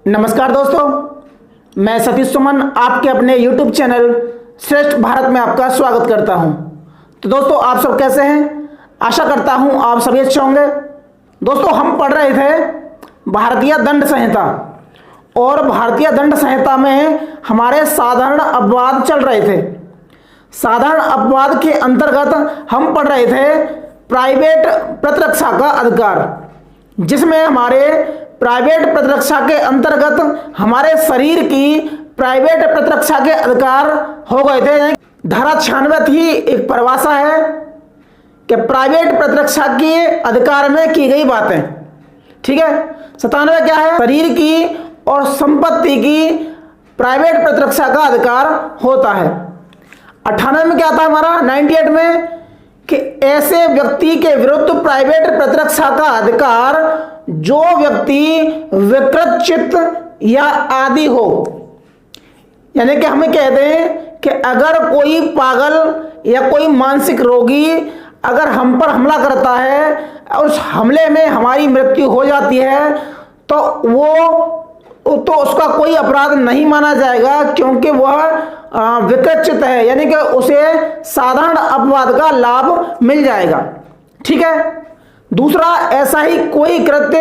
नमस्कार दोस्तों, मैं सतीश सुमन आपके अपने YouTube चैनल श्रेष्ठ भारत में आपका स्वागत करता हूं। तो दोस्तों, आप सब कैसे हैं? आशा करता हूं आप सभी अच्छे होंगे। दोस्तों, हम पढ़ रहे थे भारतीय दंड संहिता और भारतीय दंड संहिता में हमारे साधारण अपवाद चल रहे थे। साधारण अपवाद के अंतर्गत हम पढ़ रहे थे प्राइवेट प्रतिरक्षा का अधिकार, जिसमें हमारे प्राइवेट प्रतिरक्षा के अंतर्गत हमारे शरीर की प्राइवेट प्रतिरक्षा के अधिकार हो गए थे। धारा 96 थी, एक परिभाषा है कि प्राइवेट प्रतिरक्षा के अधिकार में की गई बातें। ठीक है। 97 क्या है? शरीर की और संपत्ति की प्राइवेट प्रतिरक्षा का अधिकार होता है। 98 में क्या था हमारा? 98 में कि ऐसे व्यक्ति के विरुद्ध प्राइवेट प्रतिरक्षा का अधिकार जो व्यक्ति विकृत चित्त या आदि हो। यानी कि हमें कहते हैं कि अगर कोई पागल या कोई मानसिक रोगी अगर हम पर हमला करता है और उस हमले में हमारी मृत्यु हो जाती है तो उसका कोई अपराध नहीं माना जाएगा, क्योंकि वह विकृत चित्त है, यानी कि उसे साधारण अपवाद का लाभ मिल जाएगा। ठीक है। दूसरा, ऐसा ही कोई कृत्य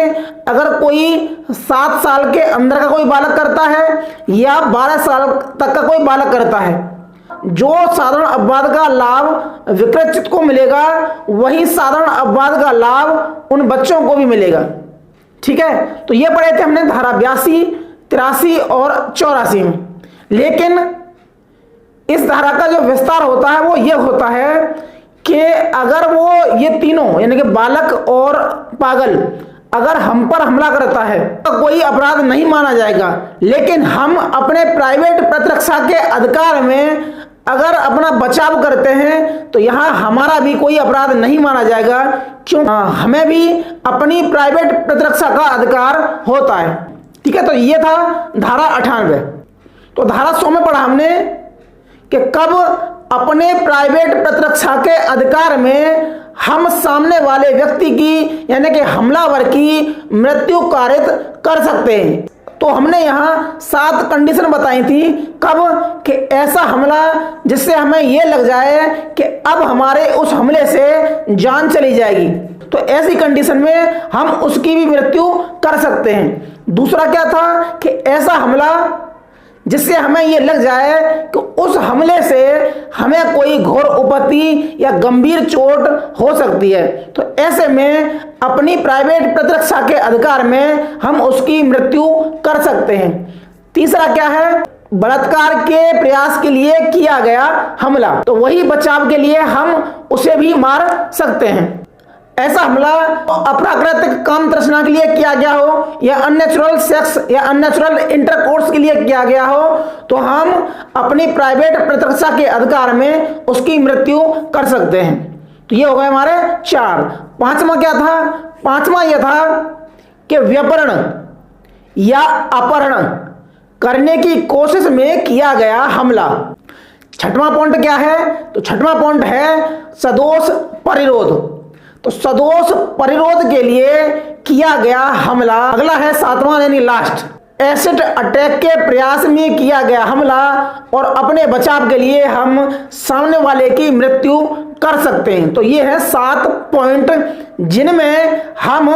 अगर कोई 7 साल के अंदर का कोई बालक करता है या 12 साल तक का कोई बालक करता है, जो साधारण अपवाद का लाभ विकृत चित्त को मिलेगा वही साधारण अपवाद का लाभ उन बच्चों को भी मिलेगा। ठीक है। तो ये पढ़े थे हमने धारा 82, 83 और 84 में। लेकिन इस धारा का जो विस्तार होता है वो ये होता है कि अगर वो ये तीनों यानी कि बालक और पागल अगर हम पर हमला करता है तो कोई अपराध नहीं माना जाएगा, लेकिन हम अपने प्राइवेट प्रतिरक्षा के अधिकार में अगर अपना बचाव करते हैं तो यहाँ हमारा भी कोई अपराध नहीं माना जाएगा, क्यों? हमें भी अपनी प्राइवेट प्रतिरक्षा का अधिकार होता है। ठीक है। तो ये था धारा 98। तो धारा 100 में पढ़ा हमने कि कब अपने प्राइवेट प्रतिरक्षा के अधिकार में हम सामने वाले व्यक्ति की यानी कि हमलावर की मृत्यु कारित कर सकते हैं। तो हमने यहाँ 7 कंडीशन बताई थी कब कि ऐसा हमला जिससे हमें यह लग जाए कि अब हमारे उस हमले से जान चली जाएगी, तो ऐसी कंडीशन में हम उसकी भी मृत्यु कर सकते हैं। दूसरा क्या था कि ऐसा हमला जिससे हमें यह लग जाए कि उस हमले से हमें कोई घोर उपत्ति या गंभीर चोट हो सकती है, तो ऐसे में अपनी प्राइवेट प्रतिरक्षा के अधिकार में हम उसकी मृत्यु कर सकते हैं। तीसरा क्या है? बलात्कार के प्रयास के लिए किया गया हमला, तो वही बचाव के लिए हम उसे भी मार सकते हैं। ऐसा हमला अप्राकृतिक काम तृष्णा के लिए किया गया हो या अननेचुरल सेक्स या अननेचुरल इंटरकोर्स के लिए किया गया हो, तो हम अपनी प्राइवेट प्रतिरक्षा के अधिकार में उसकी मृत्यु कर सकते हैं। तो ये हो गए हमारे 4। 5वां क्या था? 5वां यह था कि व्यपहरण या अपहरण करने की कोशिश में किया गया हमला। 6वां पॉइंट क्या है? तो 6वां पॉइंट है सदोष परिरोध। तो सदोष परिरोध के लिए किया गया हमला। अगला है 7वां यानी लास्ट, एसिड अटैक के प्रयास में किया गया हमला और अपने बचाव के लिए हम सामने वाले की मृत्यु कर सकते हैं। तो ये है 7 पॉइंट जिनमें हम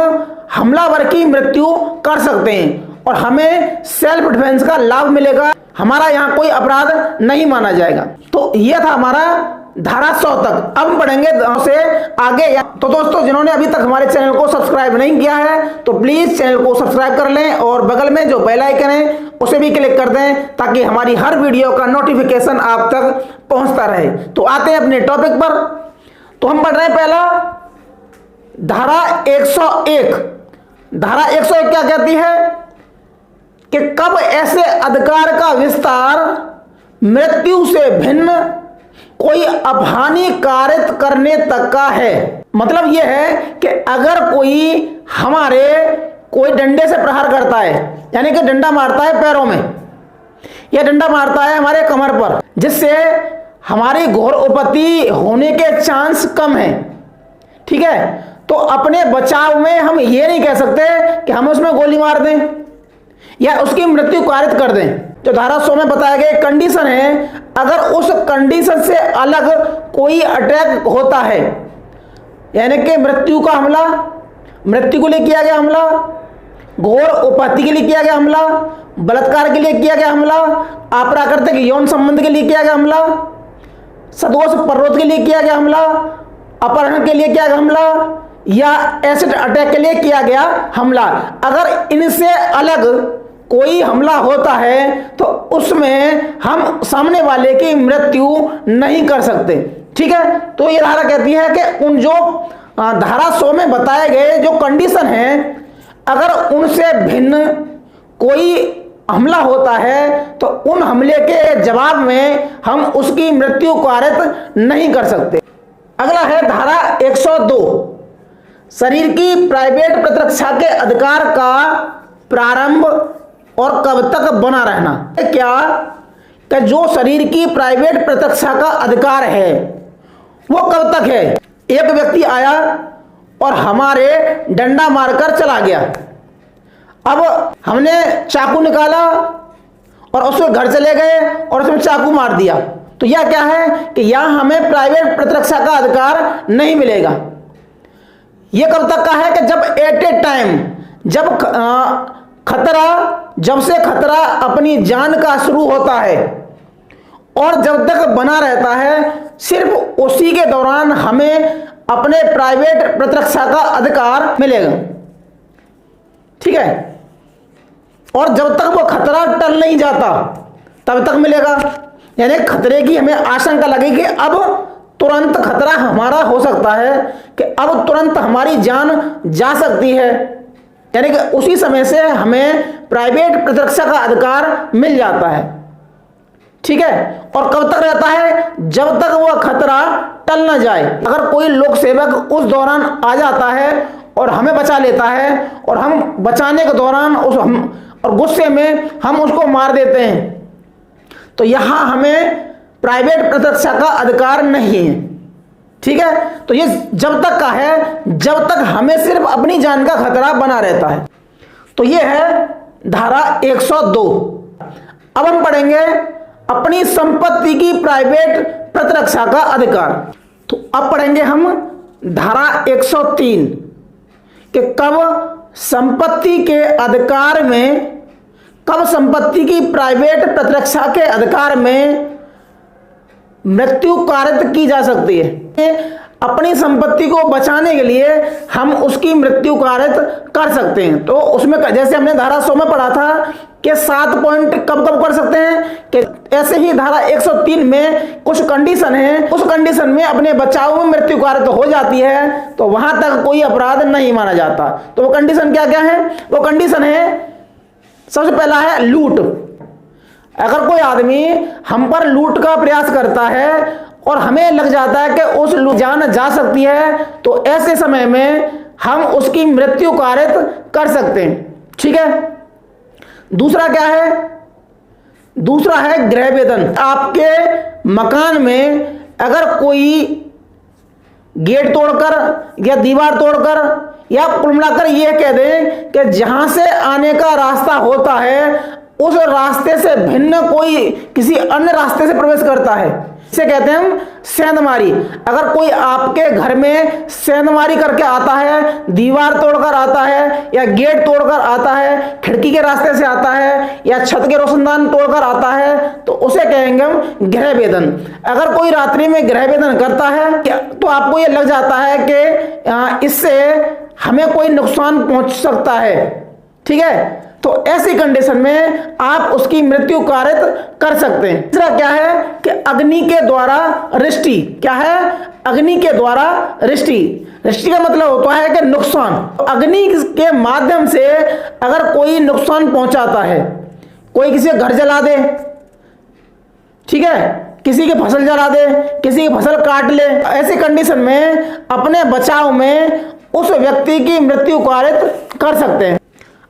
हमलावर की मृत्यु कर सकते हैं और हमें सेल्फ डिफेंस का लाभ मिलेगा, हमारा यहाँ कोई अपराध नहीं माना जाएगा। तो यह था हमारा धारा 100 तक। अब हम पढ़ेंगे से आगे। तो दोस्तों, जिन्होंने अभी तक हमारे चैनल को सब्सक्राइब नहीं किया है तो प्लीज चैनल को सब्सक्राइब कर लें और बगल में जो बेल आइकन है उसे भी क्लिक कर दें ताकि हमारी हर वीडियो का नोटिफिकेशन आप तक पहुंचता रहे। तो आते हैं अपने टॉपिक पर। तो हम पढ़ रहे हैं पहला धारा 101। धारा 101 क्या कहती है कि कब ऐसे अधिकार का विस्तार मृत्यु से भिन्न कोई अपहानि कारित करने तक का है। मतलब यह है कि अगर कोई डंडे से प्रहार करता है, यानी कि डंडा मारता है पैरों में या डंडा मारता है हमारे कमर पर, जिससे हमारी घोर उपत्ति होने के चांस कम है। ठीक है। तो अपने बचाव में हम ये नहीं कह सकते कि हम उसमें गोली मार दें या उसकी मृत्यु कारित कर दें। जो धारा 100 में बताया गया कंडीशन है, अगर उस कंडीशन से अलग कोई अटैक होता है, यानी कि मृत्यु का हमला, मृत्यु को लिए किया गया हमला, घोर उपाधि के लिए किया गया हमला, बलात्कार के लिए किया गया हमला, अप्राकृतिक यौन संबंध के लिए किया गया हमला, सदोष पररोध के लिए किया गया हमला, अपहरण के लिए किया गया हमला, या एसिड अटैक के लिए किया गया हमला, अगर इनसे अलग कोई हमला होता है तो उसमें हम सामने वाले की मृत्यु नहीं कर सकते। ठीक है, तो ये धारा कहती है कि उन जो धारा 100 में बताए गए जो कंडीशन है, अगर उनसे भिन्न कोई हमला होता है तो उन हमले के जवाब में हम उसकी मृत्यु कारित नहीं कर सकते। अगला है धारा 102, शरीर की प्राइवेट प्रतिरक्षा के अधिकार का प्रारंभ और कब तक बना रहना। क्या कि जो शरीर की प्राइवेट प्रतिरक्षा का अधिकार है वो कब तक है? एक व्यक्ति आया और हमारे डंडा मारकर चला गया, अब हमने चाकू निकाला और उसके घर चले गए और उसमें चाकू मार दिया, तो यह क्या है कि यहां हमें प्राइवेट प्रतिरक्षा का अधिकार नहीं मिलेगा। यह कब तक का है कि जब एट ए टाइम, जब खतरा, जब से खतरा अपनी जान का शुरू होता है और जब तक बना रहता है, सिर्फ उसी के दौरान हमें अपने प्राइवेट प्रतिरक्षा का अधिकार मिलेगा। ठीक है, और जब तक वो खतरा टल नहीं जाता तब तक मिलेगा। यानी खतरे की हमें आशंका लगे कि अब तुरंत खतरा हमारा हो सकता है, कि अब तुरंत हमारी जान जा सकती है, यानी कि उसी समय से हमें प्राइवेट प्रतिरक्षा का अधिकार मिल जाता है। ठीक है, और कब तक रहता है? जब तक वह खतरा टल ना जाए। अगर कोई लोक सेवक उस दौरान आ जाता है और हमें बचा लेता है और हम बचाने के दौरान और गुस्से में हम उसको मार देते हैं, तो यहां हमें प्राइवेट प्रतिरक्षा का अधिकार नहीं है। ठीक है, तो ये जब तक का है जब तक हमें सिर्फ अपनी जान का खतरा बना रहता है। तो ये है धारा 102। अब हम पढ़ेंगे अपनी संपत्ति की प्राइवेट प्रतिरक्षा का अधिकार। तो अब पढ़ेंगे हम धारा 103 कि कब संपत्ति के अधिकार में, कब संपत्ति की प्राइवेट प्रतिरक्षा के अधिकार में मृत्यु कारित की जा सकती है। अपनी संपत्ति को बचाने के लिए हम उसकी मृत्यु कारित कर सकते हैं। तो उसमें जैसे हमने धारा 100 में पढ़ा था कि 7 पॉइंट कब कब कर सकते हैं, कि ऐसे ही धारा 103 में कुछ कंडीशन है, उस कंडीशन में अपने बचाव में मृत्यु कारित हो जाती है तो वहां तक कोई अपराध नहीं माना जाता। तो वो कंडीशन क्या क्या है? वो कंडीशन है, सबसे पहला है लूट। अगर कोई आदमी हम पर लूट का प्रयास करता है और हमें लग जाता है कि उस जान जा सकती है, तो ऐसे समय में हम उसकी मृत्यु कारित कर सकते हैं। ठीक है, दूसरा क्या है? दूसरा है गृह वेदन। आपके मकान में अगर कोई गेट तोड़कर या दीवार तोड़कर या कुल मिलाकर यह कह दें कि जहां से आने का रास्ता होता है उस रास्ते से भिन्न कोई किसी अन्य रास्ते से प्रवेश करता है, इसे कहते हैं हम सेंधमारी। अगर कोई आपके घर में सेंधमारी करके आता है, दीवार तोड़कर आता है या गेट तोड़कर आता है, खिड़की के रास्ते से आता है या छत के रोशनदान तोड़कर आता है, तो उसे कहेंगे हम गृह वेदन। अगर कोई रात्रि में गृह वेदन करता है तो आपको ये लग जाता है कि इससे हमें कोई नुकसान पहुंच सकता है। ठीक है, तो ऐसी कंडीशन में आप उसकी मृत्यु कारित कर सकते हैं। तीसरा क्या है कि अग्नि के द्वारा रिष्टि। क्या है? अग्नि के द्वारा रिष्टि। रिष्टि का मतलब होता है कि नुकसान। अग्नि के माध्यम से अगर कोई नुकसान पहुंचाता है, कोई किसी का घर जला दे, ठीक है, किसी की फसल जला दे, किसी की फसल काट ले, ऐसी कंडीशन में अपने बचाव में उस व्यक्ति की मृत्यु कारित कर सकते हैं।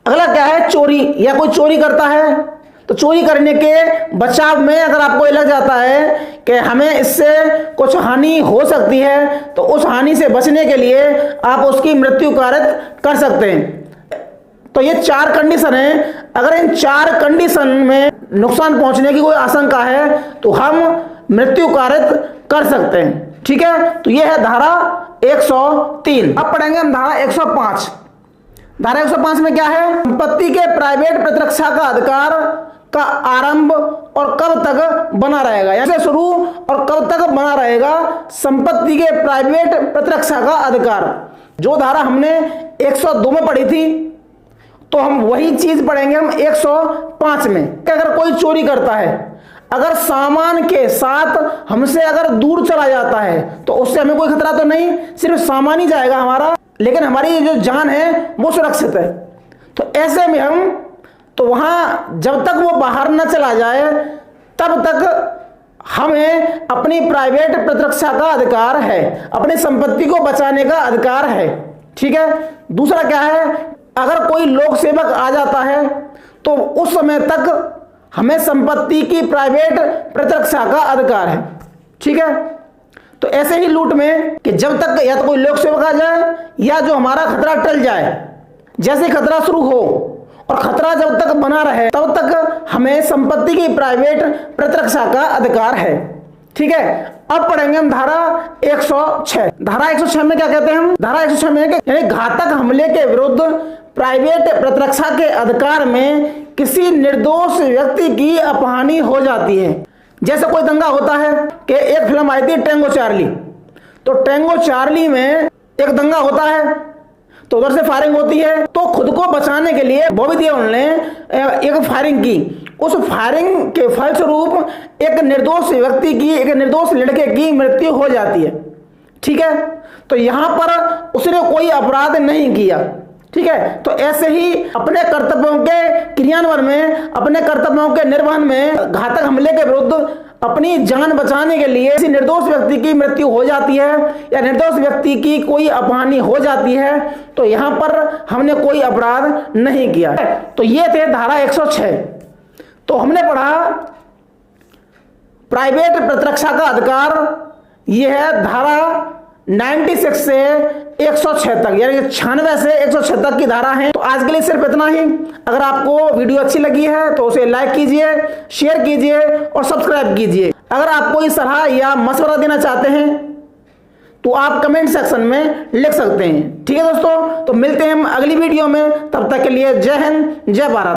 अगला क्या है? चोरी। या कोई चोरी करता है तो चोरी करने के बचाव में अगर आपको ये लग जाता है कि हमें इससे कुछ हानि हो सकती है तो उस हानि से बचने के लिए आप उसकी मृत्यु कारित कर सकते हैं। तो ये 4 कंडीशन है। अगर इन 4 कंडीशन में नुकसान पहुंचने की कोई आशंका है तो हम मृत्यु कारित कर सकते हैं। ठीक है, तो ये है धारा 103। अब पढ़ेंगे हम धारा 105। धारा 105 में क्या है? संपत्ति के प्राइवेट प्रतिरक्षा का अधिकार का आरंभ और कब तक बना रहेगा, यानी शुरू और कब तक बना रहेगा संपत्ति के प्राइवेट प्रतिरक्षा का अधिकार। जो धारा हमने 102 में पढ़ी थी, तो हम वही चीज पढ़ेंगे हम 105 में कि अगर कोई चोरी करता है, अगर सामान के साथ हमसे अगर दूर चला जाता है तो उससे हमें कोई खतरा तो नहीं, सिर्फ सामान ही जाएगा हमारा, लेकिन हमारी जो जान है वो सुरक्षित है। तो ऐसे में हम तो वहां जब तक वो बाहर न चला जाए तब तक हमें अपनी प्राइवेट प्रतिरक्षा का अधिकार है, अपनी संपत्ति को बचाने का अधिकार है। ठीक है, दूसरा क्या है? अगर कोई लोक सेवक आ जाता है तो उस समय तक हमें संपत्ति की प्राइवेट प्रतिरक्षा का अधिकार है। ठीक है, तो ऐसे ही लूट में कि जब तक या तो कोई लोक सेवक आ जाए या जो हमारा खतरा टल जाए, जैसे खतरा शुरू हो और खतरा जब तक बना रहे तब तक हमें संपत्ति की प्राइवेट प्रतिरक्षा का अधिकार है। ठीक है, अब पढ़ेंगे हम धारा 106। धारा 106 में क्या कहते हैं हम? धारा 106 में यानी घातक हमले के विरुद्ध प्राइवेट प्रतिरक्षा के अधिकार में किसी निर्दोष व्यक्ति की अपहानि हो जाती है। जैसे कोई दंगा होता है कि एक फिल्म आई थी टेंगो चार्ली, तो टेंगो चार्ली में एक दंगा होता है तो उधर से फायरिंग होती है, तो खुद को बचाने के लिए बॉबी देओल ने एक फायरिंग की। उस फायरिंग के फलस्वरूप एक निर्दोष व्यक्ति की, एक निर्दोष लड़के की मृत्यु हो जाती है। ठीक है, तो यहां पर उसने कोई अपराध नहीं किया। ठीक है, तो ऐसे ही अपने कर्तव्यों के क्रियान्वयन में, अपने कर्तव्यों के निर्वहन में घातक हमले के विरुद्ध अपनी जान बचाने के लिए किसी निर्दोष व्यक्ति की मृत्यु हो जाती है या निर्दोष व्यक्ति की कोई अपहानि हो जाती है, तो यहां पर हमने कोई अपराध नहीं किया। तो ये थे धारा 106। तो हमने पढ़ा प्राइवेट प्रतिरक्षा का अधिकार, यह है धारा 96 से 106 तक, यानी 96 से 106 तक की धारा है। तो आज के लिए सिर्फ इतना ही। अगर आपको वीडियो अच्छी लगी है तो उसे लाइक कीजिए, शेयर कीजिए और सब्सक्राइब कीजिए। अगर आप कोई सलाह या मशवरा देना चाहते हैं तो आप कमेंट सेक्शन में लिख सकते हैं। ठीक है दोस्तों, तो मिलते हैं हम अगली वीडियो में। तब तक के लिए जय हिंद, जय भारत।